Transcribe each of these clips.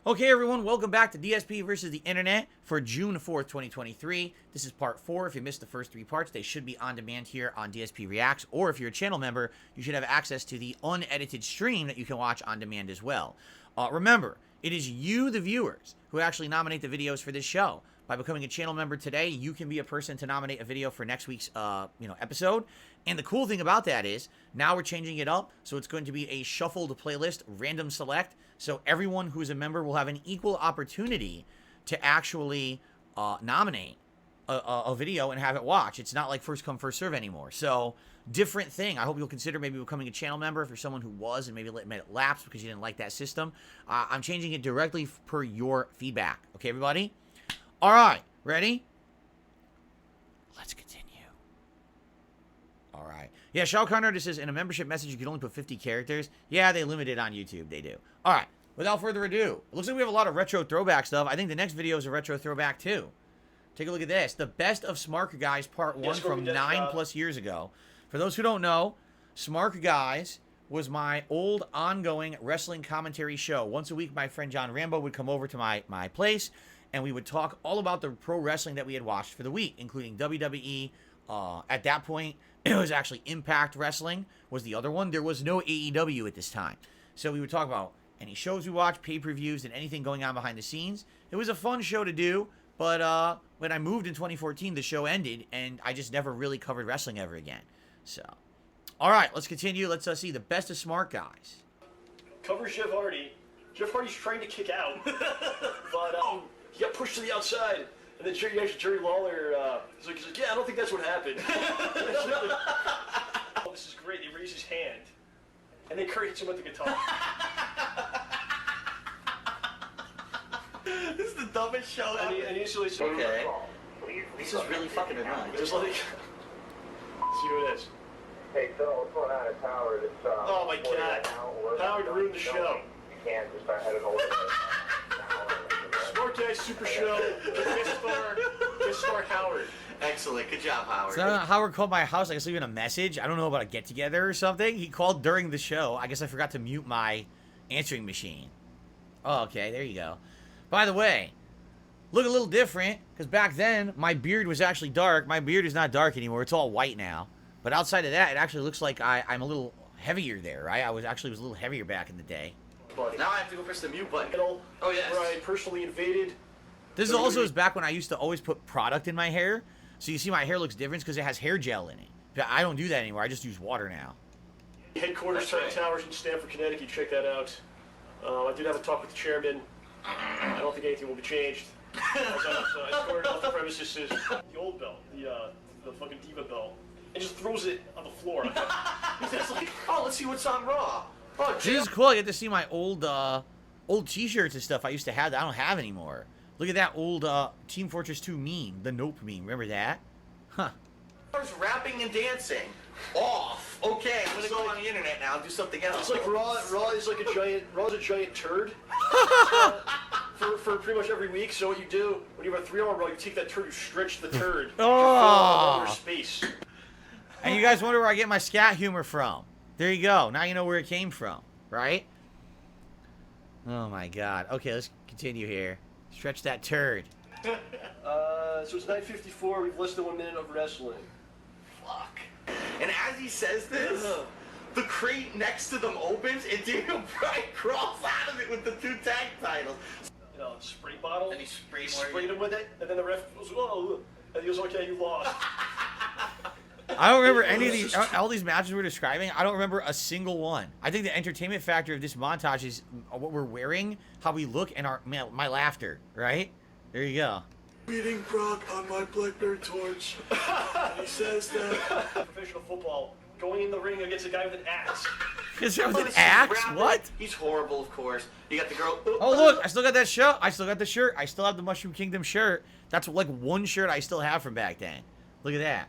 Okay, everyone, welcome back to DSP versus the Internet for June 4th, 2023. This is part 4. If you missed the first 3 parts, they should be on demand here on DSPReacts, or if you're a channel member, you should have access to the unedited stream that you can watch on demand as well. Remember, it is you, the viewers, who actually nominate the videos for this show. By becoming a channel member today, you can be a person to nominate a video for next week's episode. And the cool thing about that is, now we're changing it up, so it's going to be a shuffled playlist, random select, so everyone who's a member will have an equal opportunity to actually nominate a video and have it watch. It's not like first come, first serve anymore. So, different thing. I hope you'll consider maybe becoming a channel member if you're someone who was and maybe let it lapse because you didn't like that system. I'm changing it directly per your feedback. Okay, everybody? All right, ready? Let's continue. All right. Yeah, Shao Connor just says, in a membership message, you can only put 50 characters. Yeah, they limit it on YouTube. They do. All right. Without further ado, it looks like we have a lot of retro throwback stuff. I think the next video is a retro throwback, too. Take a look at this. The Best of Smark Guys Part 1 from 9+ years ago. For those who don't know, Smark Guys was my old ongoing wrestling commentary show. Once a week, my friend John Rambo would come over to my place, and we would talk all about the pro wrestling that we had watched for the week, including WWE. At that point, it was actually Impact Wrestling was the other one. There was no AEW at this time. So we would talk about any shows we watched, pay-per-views, and anything going on behind the scenes. It was a fun show to do, but when I moved in 2014, the show ended, and I just never really covered wrestling ever again. So, all right, let's continue. Let's see the Best of Smark Guys. Covers Jeff Hardy. Jeff Hardy's trying to kick out, but he got pushed to the outside. And then Jerry Lawler, he's like, yeah, I don't think that's what happened. Oh, this is great. They raise his hand, and then Kurt hits him with the guitar. This is the dumbest show ever. And he instantly said, okay. This is really fucking annoying. Just like, see who it is. Hey, Phil, what's going on at Howard? It's, Oh my God. Howard ruined the show. You can't just start heading over there. Smark Guys Super Show. Guest star Howard. Excellent. Good job, Howard. So Howard called my house, I guess leaving a message. I don't know about a get-together or something. He called during the show. I guess I forgot to mute my answering machine. Oh, okay. There you go. By the way, look a little different, because back then, my beard was actually dark. My beard is not dark anymore. It's all white now. But outside of that, it actually looks like I'm a little heavier there, right? I was a little heavier back in the day. Now I have to go press the mute button. Oh, yes. Where I personally invaded. This is also back when I used to always put product in my hair. So you see my hair looks different because it has hair gel in it. But I don't do that anymore. I just use water now. Headquarters Towers in Stamford, Connecticut. Check that out. I did have a talk with the chairman. I don't think anything will be changed. I escorted off the premises the old belt, the fucking diva belt, and just throws it on the floor. He's just like, oh, let's see what's on Raw. Oh, This is cool. I get to see my old t-shirts and stuff I used to have that I don't have anymore. Look at that old Team Fortress 2 meme, the Nope meme. Remember that? Huh. He's rapping and dancing. Off. Okay, I'm gonna go on the internet now and do something else. It's like Raw is like Raw's a giant turd for pretty much every week. So what you do when you have a 3-hour Raw, you take that turd, you stretch the turd. Oh. Space. And you guys wonder where I get my scat humor from. There you go. Now you know where it came from, right? Oh my God. Okay, let's continue here. Stretch that turd. So it's 9:54. We've less than 1 minute of wrestling. Fuck. And as he says this, the crate next to them opens and Daniel Bryan crawls out of it with the 2 tag titles. You know, spray bottle. And he sprayed him with it, and then the ref goes, "Whoa!" And he goes, "Okay, you lost." I don't remember any of these, all these matches we're describing. I don't remember a single one. I think the entertainment factor of this montage is what we're wearing, how we look, and my laughter, right? There you go. Beating Brock on my Blackberry torch. He says that. Professional football, going in the ring against a guy with an axe. Is there with an axe? What? He's horrible, of course. You got the girl. Oh, look, I still got that shirt. I still got the shirt. I still have the Mushroom Kingdom shirt. That's like one shirt I still have from back then. Look at that.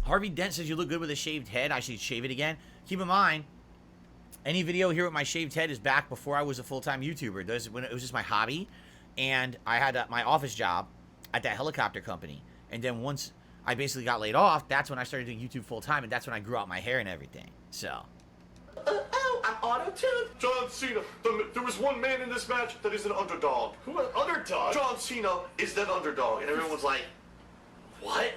Harvey Dent says you look good with a shaved head. I should shave it again. Keep in mind, any video here with my shaved head is back before I was a full-time YouTuber. When it was just my hobby, and I had my office job at that helicopter company. And then once I basically got laid off, that's when I started doing YouTube full-time, and that's when I grew out my hair and everything. So. Oh, I'm auto John Cena. There was one man in this match that is an underdog. Who an underdog? John Cena is that underdog. And everyone's like, what?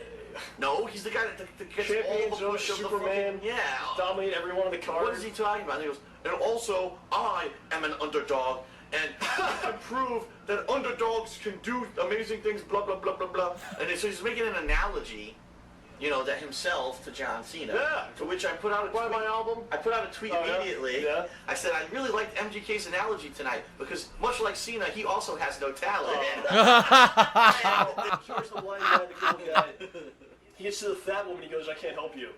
No, he's the guy that gets all the push of the Superman. fucking, yeah. Dominate everyone on the card. What is he talking about? And he goes, and also, I am an underdog, and I can prove that underdogs can do amazing things, blah, blah, blah, blah, blah. And so he's making an analogy, you know, that himself to John Cena. Yeah. To which I put out a Buy tweet. my album. I put out a tweet immediately. Yeah. I said, I really liked MGK's analogy tonight, because much like Cena, he also has no talent. Here's the blind guy, the cool guy. He gets to the fat woman, he goes, I can't help you.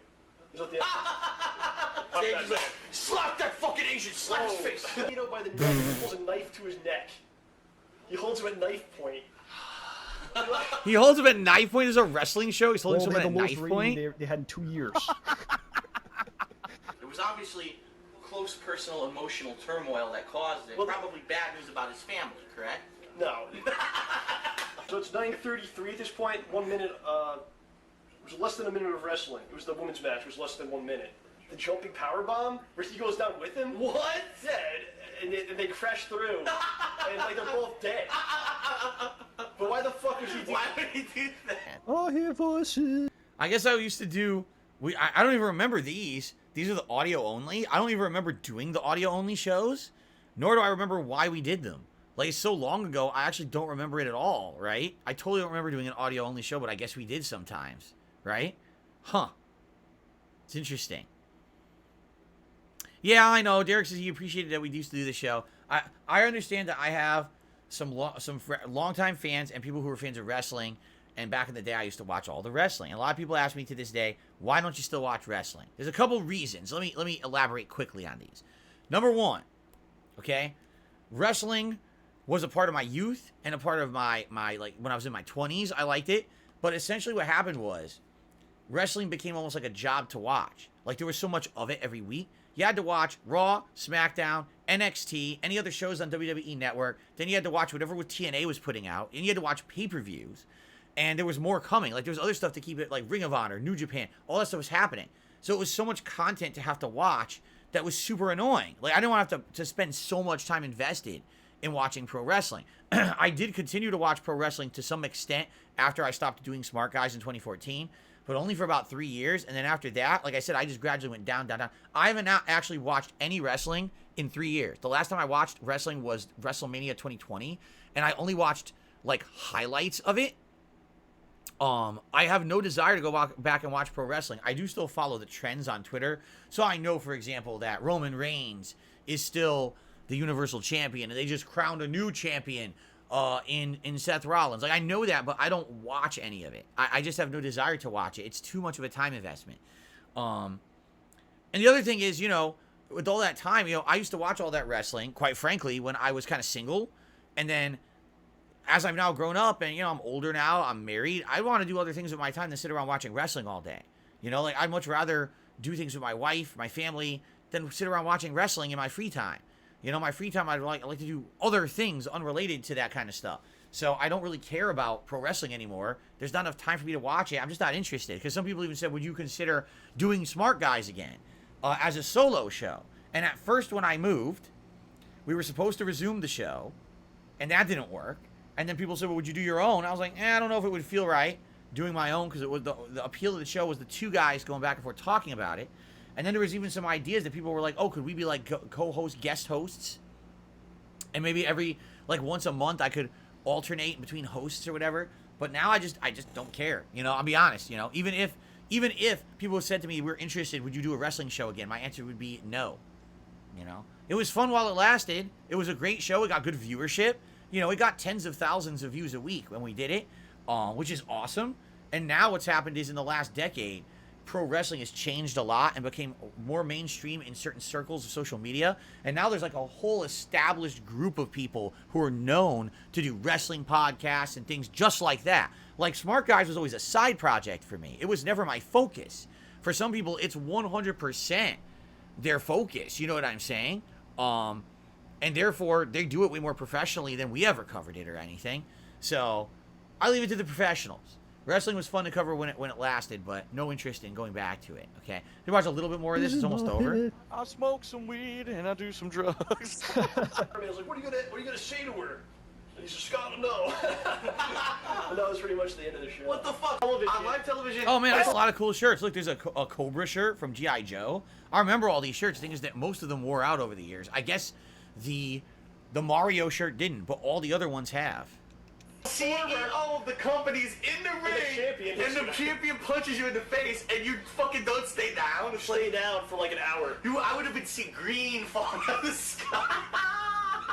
He's like, He's like, slap that fucking Asian, slap his face. You know, by the neck, he pulls a knife to his neck. He holds him at knife point. He holds him at knife point. There's a wrestling show. He's holding Well, someone they at had the knife most point. rating they had in 2 years. It was obviously close personal emotional turmoil that caused it. Well, probably bad news about his family, correct? No. So it's 9:33 at this point. 1 minute, it was less than a minute of wrestling. It was the women's match. It was less than 1 minute. The jumping power bomb, where he goes down with him. What? Yeah, and they crash through, and like they're both dead. But why the fuck was he doing? Why would he do that? Oh, hear voices. I guess I used to do. I don't even remember these. These are the audio only. I don't even remember doing the audio only shows, nor do I remember why we did them. Like, it's so long ago, I actually don't remember it at all, right? I totally don't remember doing an audio only show, but I guess we did sometimes, right? Huh. It's interesting. Yeah, I know. Derek says he appreciated that we used to do the show. I understand that I have some longtime fans and people who are fans of wrestling. And back in the day, I used to watch all the wrestling. And a lot of people ask me to this day, why don't you still watch wrestling? There's a couple reasons. Let me elaborate quickly on these. Number one, okay, wrestling was a part of my youth and a part of my like when I was in my 20s. I liked it, but essentially what happened was wrestling became almost like a job to watch. Like, there was so much of it every week. You had to watch Raw, SmackDown, NXT, any other shows on WWE Network. Then you had to watch whatever TNA was putting out, and you had to watch pay-per-views. And there was more coming. Like, there was other stuff to keep it, like Ring of Honor, New Japan. All that stuff was happening. So it was so much content to have to watch that was super annoying. Like, I didn't want to have to spend so much time invested in watching pro wrestling. I did continue to watch pro wrestling to some extent after I stopped doing Smark Guys in 2014, but only for about 3 years. And then after that, like I said, I just gradually went down, down, down. I haven't actually watched any wrestling in 3 years. The last time I watched wrestling was WrestleMania 2020, and I only watched, like, highlights of it. I have no desire to go back and watch pro wrestling. I do still follow the trends on Twitter. So I know, for example, that Roman Reigns is still the Universal Champion, and they just crowned a new champion in Seth Rollins. Like, I know that, but I don't watch any of it. I just have no desire to watch it. It's too much of a time investment. And the other thing is, you know, with all that time, you know, I used to watch all that wrestling, quite frankly, when I was kind of single. And then as I've now grown up and, you know, I'm older now, I'm married, I want to do other things with my time than sit around watching wrestling all day. You know, like, I'd much rather do things with my wife, my family, than sit around watching wrestling in my free time. You know, my free time, I like to do other things unrelated to that kind of stuff. So I don't really care about pro wrestling anymore. There's not enough time for me to watch it. I'm just not interested. Because some people even said, would you consider doing Smark Guys again as a solo show? And at first, when I moved, we were supposed to resume the show, and that didn't work. And then people said, well, would you do your own? I was like, I don't know if it would feel right doing my own, because it was the appeal of the show was the two guys going back and forth talking about it. And then there was even some ideas that people were like, oh, could we be like co-host, guest hosts? And maybe every, like, once a month I could alternate between hosts or whatever. But now I just don't care. You know, I'll be honest, you know, even if people said to me, we're interested, would you do a wrestling show again? My answer would be no. You know, it was fun while it lasted. It was a great show. It got good viewership. You know, it got tens of thousands of views a week when we did it, which is awesome. And now what's happened is in the last decade, pro wrestling has changed a lot and became more mainstream in certain circles of social media. And now there's like a whole established group of people who are known to do wrestling podcasts and things just like that. Like, Smark Guys was always a side project for me. It was never my focus. For some people, it's 100% their focus. You know what I'm saying? And therefore, they do it way more professionally than we ever covered it or anything. So I leave it to the professionals. Wrestling was fun to cover when it lasted, but no interest in going back to it. Okay, we watch a little bit more of this. It's almost over. I smoke some weed and I do some drugs. I was like, what are you gonna say to her? And he said, Scott, no. And that was pretty much the end of the show. What the fuck? Television. On live television. Oh man, that's a lot of cool shirts. Look, there's a Cobra shirt from G.I. Joe. I remember all these shirts. The thing is that most of them wore out over the years. I guess the Mario shirt didn't, but all the other ones have. CEO of the company's in the ring, and the champion punches you in the face, and you fucking don't stay down. Stay down for like an hour. I would have been seeing green falling out of the sky.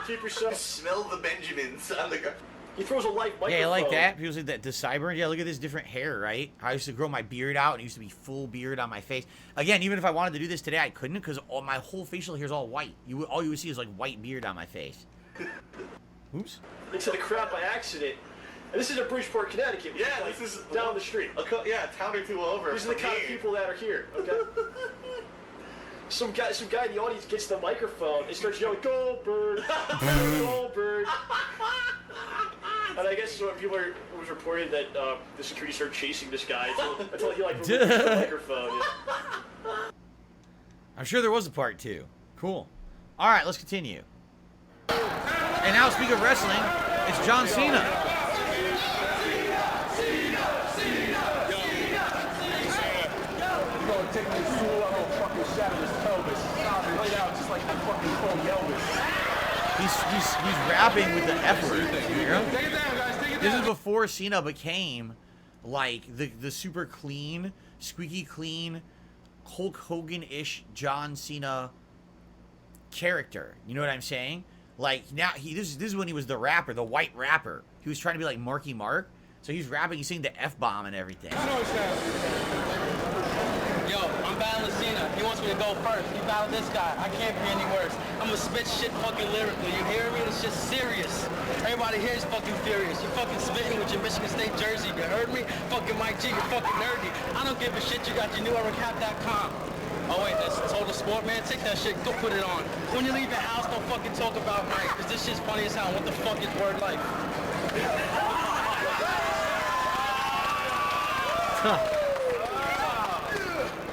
Keep yourself. Smell the Benjamins on the. He throws a light microphone. Yeah, you like that? People say that the Cyber. Yeah, look at this different hair, right? I used to grow my beard out, and it used to be full beard on my face. Again, even if I wanted to do this today, I couldn't because my whole facial hair is all white. All you would see is like white beard on my face. Oops. They said a crap by accident. And this is in Bridgeport, Connecticut. Yeah, like this is down the street. A town or two over. These are the kind of people that are here. Okay. Some guy in the audience gets the microphone and starts yelling, "Go Bird! Go Bird!" And I guess when it was reported that the security started chasing this guy until he like removed the microphone. Yeah. I'm sure there was a part 2. Cool. All right, let's continue. And now, speaking of wrestling, it's John Cena. Take this stool out and fucking shatter his pelvis. Laid out just like the fucking phone Elvis. He's rapping with the F word. You hear him? Take it down, guys. Take it This down. is before Cena became like the super clean, squeaky clean, Hulk Hogan-ish John Cena character. You know what I'm saying? Like now this is when he was the rapper, the white rapper. He was trying to be like Marky Mark. So he's rapping, he's saying the F-bomb and everything. Yo, I'm battling Cena. He wants me to go first. He battled this guy. I can't be any worse. I'm gonna spit shit fucking lyrically. You hear me? This shit's serious. Everybody here is fucking furious. You fucking spitting with your Michigan State jersey. You heard me? Fucking Mike G, you're fucking nerdy. I don't give a shit. You got your new RE4.com. Oh wait, that's Total Sport, man. Take that shit. Go put it on. When you leave your house, don't fucking talk about Mike, because this shit's funny as hell. What the fuck is word life?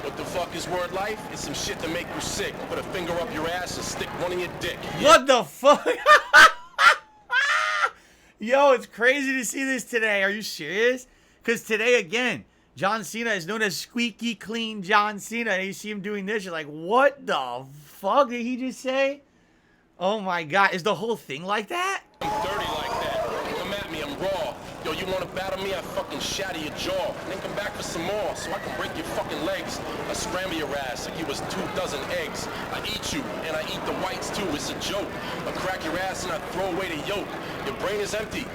What the fuck is word life? It's some shit to make you sick. Put a finger up your ass and stick one in your dick. What the fuck? Yo, it's crazy to see this today. Are you serious? Because today, again, John Cena is known as squeaky clean John Cena. And you see him doing this, you're like, what the fuck did he just say? Oh my God. Is the whole thing like that? I'm dirty like that. Come at me, I'm raw. Yo, you wanna battle me? I fucking shatter your jaw. Then come back for some more so I can break your fucking legs. I scramble your ass like you was 24 eggs. I eat you, and I eat the whites too. It's a joke. I crack your ass and I throw away the yolk. Your brain is empty.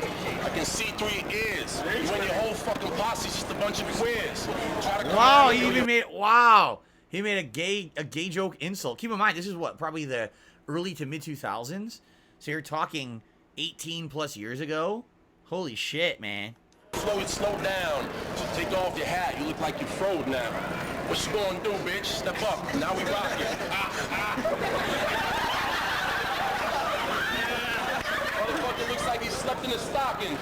I can see through your ears. You and your whole fucking posse's just a bunch of queers. Try to come Wow, at me, he yo, even made he made a gay joke insult. Keep in mind, this is what, probably the early to mid 2000s. So you're talking 18 plus years ago. Holy shit, man. slow down. So take off your hat. You look like you froed now. What you gonna do, bitch? Step up. Now we rockin'. Motherfucker looks like he slept in a stocking. You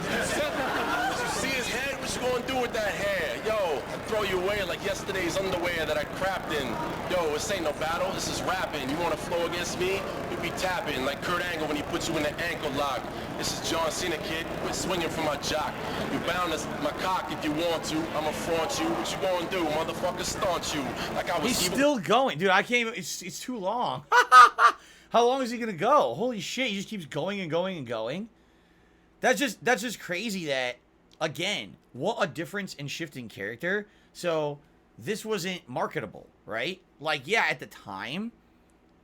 see his head? What you gonna do with that hair? Yo, I throw you away like yesterday's underwear that I crapped in. Yo, this ain't no battle. This is rapping. You wanna flow against me? You be tapping like Kurt Angle when he puts you in the ankle lock. This is John Cena, kid. Quit swinging from my jock. You bound to my cock if you want to. I'ma flaunt you. What you gonna do? Motherfucker, stunt you. Like I was He's evil. still going. Dude, I can't even, it's too long. How long is he gonna go? Holy shit, he just keeps going and going and going. That's just crazy that, again, what a difference in shifting character. So this wasn't marketable, right? Like, yeah, at the time,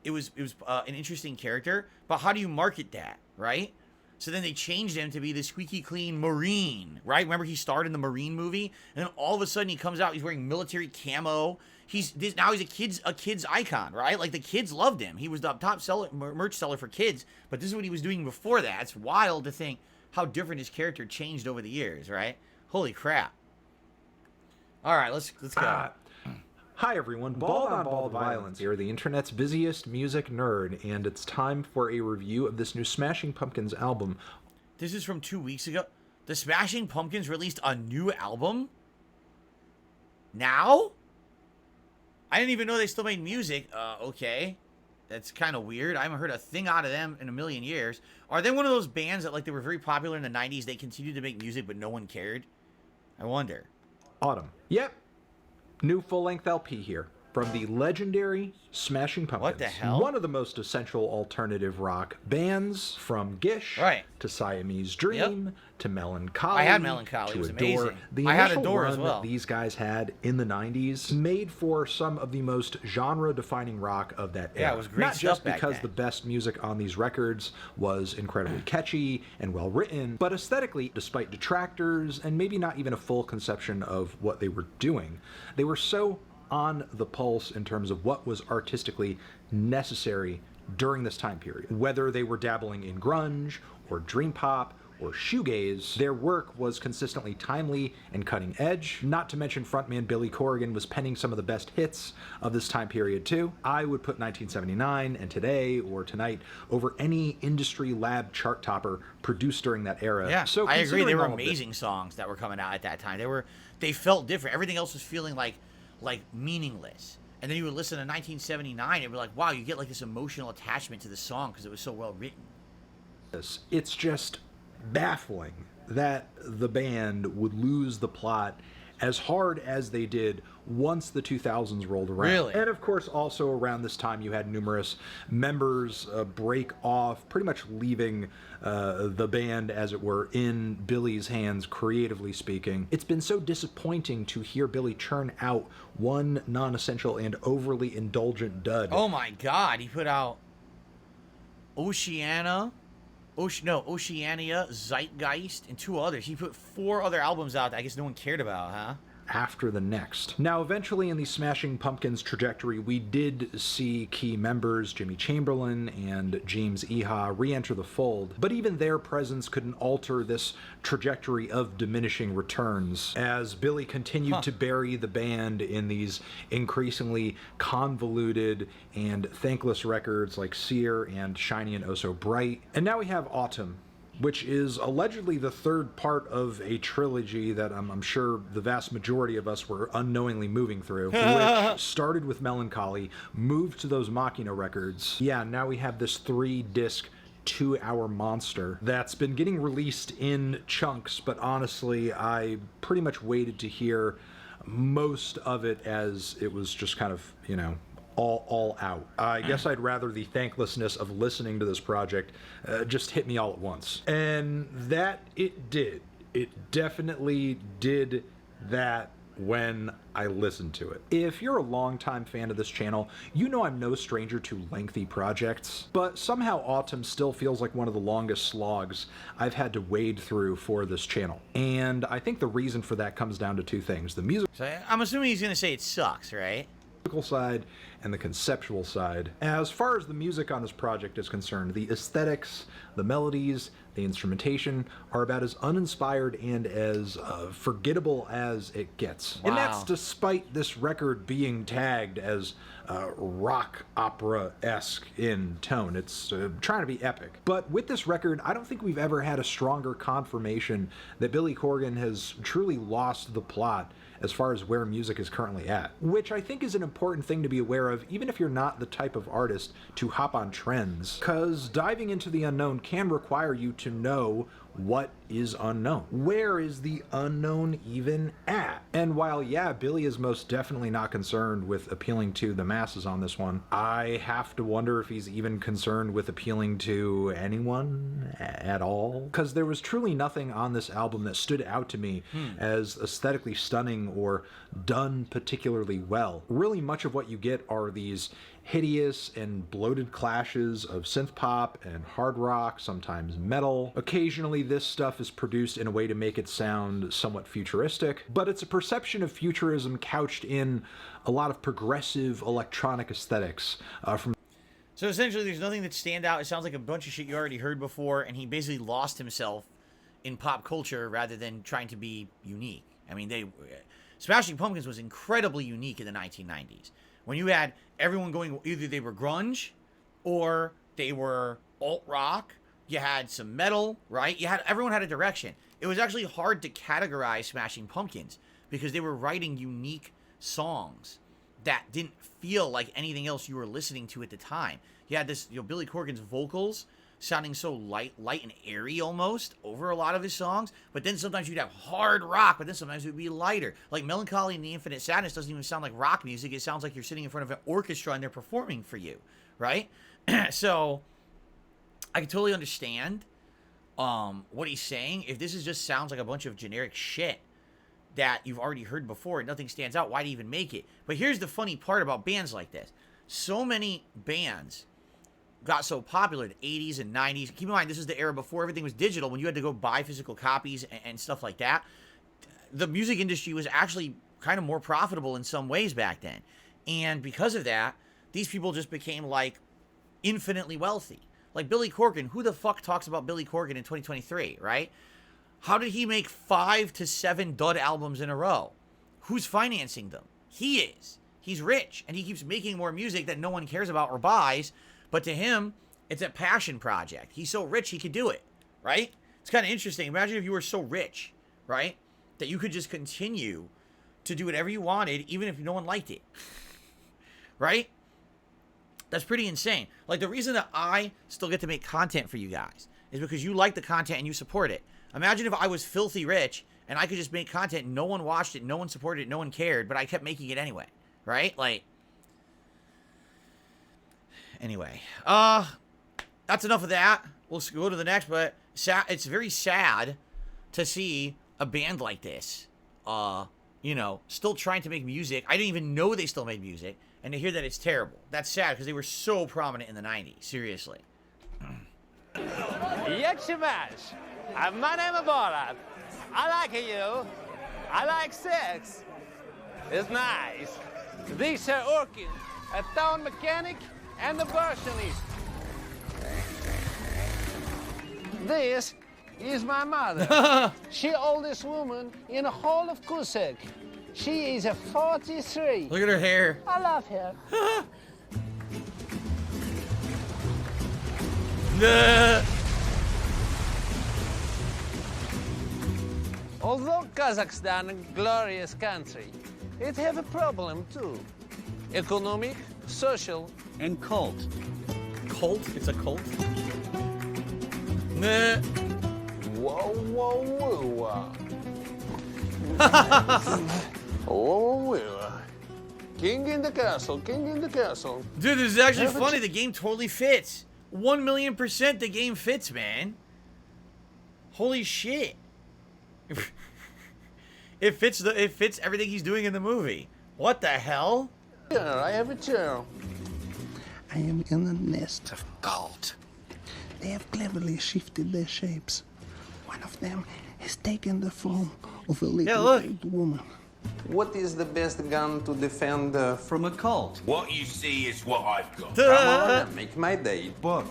it was an interesting character, but how do you market that, right? So then they changed him to be the squeaky clean Marine, right? Remember he starred in the Marine movie, and then all of a sudden he comes out, he's wearing military camo. Now he's a kid's icon, right? Like the kids loved him. He was the top merch seller for kids, but this is what he was doing before that. It's wild to think how different his character changed over the years, right? Holy crap. All right, let's go. Hi everyone, Bald on Bald Violence here, the internet's busiest music nerd, and it's time for a review of this new Smashing Pumpkins album. This is from 2 weeks ago. The Smashing Pumpkins released a new album? Now? I didn't even know they still made music. Okay. That's kind of weird. I haven't heard a thing out of them in a million years. Are they one of those bands that, like, they were very popular in the 90s, they continued to make music, but no one cared? I wonder. Autumn. Yep. New full-length LP here. From the legendary Smashing Pumpkins. What the hell? One of the most essential alternative rock bands, from Gish to Siamese Dream to Melancholy. I had Melancholy. It was Adore. amazing. The I had initial Adore run as well. that these guys had in the 90s made for some of the most genre-defining rock of that era. Yeah, it was great Not stuff just back because then. the best music on these records was incredibly catchy and well-written, but aesthetically, despite detractors and maybe not even a full conception of what they were doing, they were so on the pulse in terms of what was artistically necessary during this time period. Whether they were dabbling in grunge or dream pop or shoegaze, their work was consistently timely and cutting edge. Not to mention frontman Billy Corgan was penning some of the best hits of this time period too. I would put 1979 and Today or Tonight over any industry lab chart topper produced during that era. Yeah, so I agree. They were considering all of this- amazing songs that were coming out at that time. They felt different. Everything else was feeling like meaningless. And then you would listen to 1979 and be like, wow, you get like this emotional attachment to the song because it was so well written. It's just baffling that the band would lose the plot as hard as they did once the 2000s rolled around. Really? And of course, also around this time, you had numerous members break off, pretty much leaving the band, as it were, in Billy's hands, creatively speaking. It's been so disappointing to hear Billy churn out one non-essential and overly indulgent dud. Oh my God, he put out Oceania, Zeitgeist, and 2 others. He put 4 other albums out that I guess no one cared about, huh? After the next. Now, eventually in the Smashing Pumpkins trajectory, we did see key members, Jimmy Chamberlain and James Iha, re-enter the fold, but even their presence couldn't alter this trajectory of diminishing returns, as Billy continued to bury the band in these increasingly convoluted and thankless records like Sear and Shiny and Oh So Bright. And now we have Autumn, which is allegedly the 3rd part of a trilogy that I'm sure the vast majority of us were unknowingly moving through, which started with Melancholy, moved to those Machina records. Yeah, now we have this 3-disc 2-hour monster that's been getting released in chunks, but honestly, I pretty much waited to hear most of it as it was just kind of, you know, all out. I guess I'd rather the thanklessness of listening to this project just hit me all at once. And that it did. It definitely did that when I listened to it. If you're a longtime fan of this channel, you know I'm no stranger to lengthy projects, but somehow Autumn still feels like one of the longest slogs I've had to wade through for this channel. And I think the reason for that comes down to 2 things. The music. So I'm assuming he's going to say it sucks, right? Side and the conceptual side. As far as the music on this project is concerned, the aesthetics, the melodies, the instrumentation are about as uninspired and as forgettable as it gets. Wow. And that's despite this record being tagged as rock opera-esque in tone. It's trying to be epic. But with this record, I don't think we've ever had a stronger confirmation that Billy Corgan has truly lost the plot as far as where music is currently at, which I think is an important thing to be aware of, even if you're not the type of artist to hop on trends, because diving into the unknown can require you to know what is unknown. Where is the unknown even at? And while, yeah, Billy is most definitely not concerned with appealing to the masses on this one, I have to wonder if he's even concerned with appealing to anyone at all. Because there was truly nothing on this album that stood out to me as aesthetically stunning or done particularly well. Really much of what you get are these hideous and bloated clashes of synth pop and hard rock, sometimes metal. Occasionally this stuff is produced in a way to make it sound somewhat futuristic, but it's a perception of futurism couched in a lot of progressive electronic aesthetics from. So essentially there's nothing that stand out. It sounds like a bunch of shit you already heard before, and he basically lost himself in pop culture rather than trying to be unique. I mean, Smashing Pumpkins was incredibly unique in the 1990s. When you had everyone going, either they were grunge, or they were alt rock, You had some metal, right? Everyone had a direction. It was actually hard to categorize Smashing Pumpkins because they were writing unique songs that didn't feel like anything else you were listening to at the time. You had this, Billy Corgan's vocals sounding so light and airy almost over a lot of his songs, but then sometimes you'd have hard rock, but then sometimes it would be lighter. Like Melancholy and the Infinite Sadness doesn't even sound like rock music. It sounds like you're sitting in front of an orchestra and they're performing for you, right? So I can totally understand what he's saying. If this just sounds like a bunch of generic shit that you've already heard before and nothing stands out, why'd he even make it? But here's the funny part about bands like this. So many bands got so popular in the 80s and 90s. Keep in mind, this is the era before everything was digital, when you had to go buy physical copies and stuff like that. The music industry was actually kind of more profitable in some ways back then. And because of that, these people just became, like, infinitely wealthy. Like Billy Corgan. Who the fuck talks about Billy Corgan in 2023, right? How did he make 5 to 7 dud albums in a row? Who's financing them? He is. He's rich, and he keeps making more music that no one cares about or buys. But to him, it's a passion project. He's so rich, he could do it, right? It's kind of interesting. Imagine if you were so rich, right, that you could just continue to do whatever you wanted, even if no one liked it, right? That's pretty insane. Like, the reason that I still get to make content for you guys is because you like the content and you support it. Imagine if I was filthy rich and I could just make content and no one watched it, no one supported it, no one cared, but I kept making it anyway, right? Like, anyway, that's enough of that. We'll go to the next, but it's very sad to see a band like this, still trying to make music. I didn't even know they still made music, and to hear that it's terrible. That's sad, because they were so prominent in the 90s, seriously. Yakshimash, my name is Borat. I like you. I like sex. It's nice. These are Orkin, a town mechanic, and the abortionist. This is my mother. She oldest woman in the whole of Kusek. She is a 43. Look at her hair. I love her. Although Kazakhstan a glorious country, it have a problem too. Economic, social, and cult. Cult? It's a cult? Nah. Whoa, whoa, whoa. Whoa, whoa. King in the castle, king in the castle. Dude, this is actually funny. The game totally fits. 1,000,000% the game fits, man. Holy shit. It fits everything he's doing in the movie. What the hell? Yeah, I have a chair. I am in a nest of gold. They have cleverly shifted their shapes. One of them has taken the form of a little old woman. What is the best gun to defend from a cult? What you see is what I've got. Come on, make my day. Book.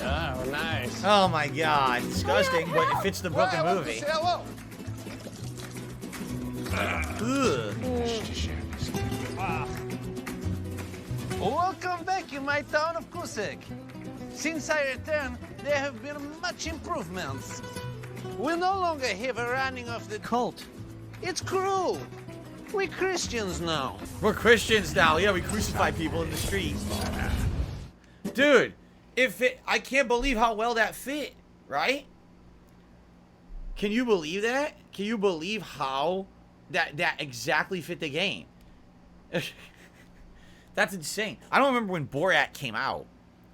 Oh, nice. Oh my god, disgusting, but it fits the book and movie. Welcome back in my town of Kusek. Since I returned, there have been much improvements. We no longer have a running of the cult. It's cruel. We're Christians now. We're Christians now. Yeah, we crucify people in the streets. Dude, I can't believe how well that fit, right? Can you believe that? Can you believe how that exactly fit the game? That's insane. I don't remember when Borat came out.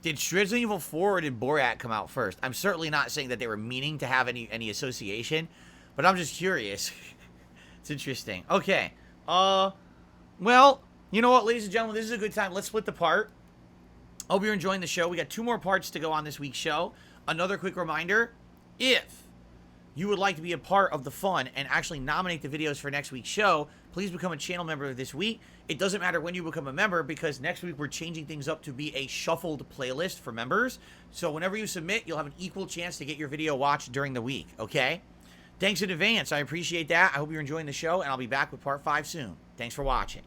Did Resident Evil 4 or did Borat come out first? I'm certainly not saying that they were meaning to have any association, but I'm just curious. It's interesting. Okay. Well, you know what, ladies and gentlemen, this is a good time. Let's split the part. Hope you're enjoying the show. We got 2 more parts to go on this week's show. Another quick reminder, if you would like to be a part of the fun and actually nominate the videos for next week's show, please become a channel member this week. It doesn't matter when you become a member, because next week we're changing things up to be a shuffled playlist for members. So whenever you submit, you'll have an equal chance to get your video watched during the week, okay? Thanks in advance. I appreciate that. I hope you're enjoying the show, and I'll be back with part 5 soon. Thanks for watching.